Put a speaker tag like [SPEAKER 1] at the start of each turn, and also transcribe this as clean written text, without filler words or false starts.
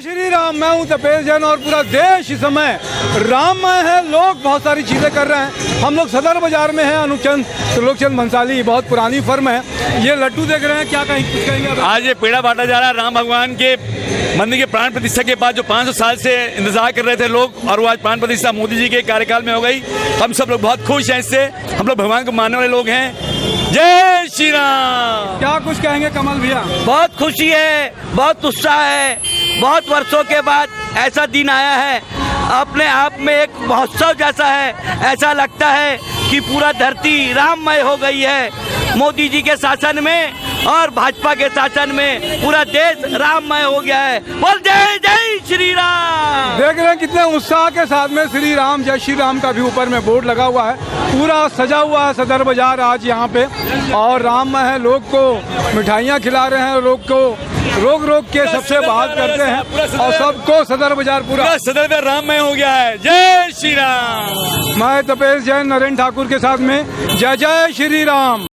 [SPEAKER 1] श्री राम। मैं हूं तपेश जैन और पूरा देश इस समय राममय है। लोग बहुत सारी चीजें कर रहे हैं। हम लोग सदर बाजार में हैं। अनुपचंद त्रिलोकचंद भंसाली बहुत पुरानी फर्म है। ये लड्डू देख रहे हैं, क्या कहेंगे?
[SPEAKER 2] आज ये पेड़ा बांटा जा रहा है राम भगवान के मंदिर के प्राण प्रतिष्ठा के बाद, जो 500 साल से इंतजार कर रहे थे लोग, और वो आज प्राण प्रतिष्ठा मोदी जी के कार्यकाल में हो गई। हम सब लोग बहुत खुश हैं इससे। हम लोग भगवान को मानने वाले लोग हैं। जय श्री राम।
[SPEAKER 1] क्या कुछ कहेंगे कमल भैया?
[SPEAKER 3] बहुत खुशी है, बहुत उत्साह है। बहुत वर्षों के बाद ऐसा दिन आया है, अपने आप में एक महोत्सव जैसा है। ऐसा लगता है कि पूरा धरती राममय हो गई है। मोदी जी के शासन में और भाजपा के शासन में पूरा देश राममय हो गया है। बोल जय जय श्री राम।
[SPEAKER 1] देख रहे हैं कितने उत्साह के साथ में श्री राम जय श्री राम का भी ऊपर में बोर्ड लगा हुआ है। पूरा सजा हुआ है सदर बाजार आज यहाँ पे, और राममय है। लोग को मिठाइयाँ खिला रहे हैं, लोग को रोक रोक के सबसे बात करते हैं, और सबको सदर बाजार पूरा
[SPEAKER 2] सदर में राममय हो गया है। जय श्री राम।
[SPEAKER 1] मैं तपेश जैन नरेंद्र ठाकुर के साथ में जय जय श्री राम।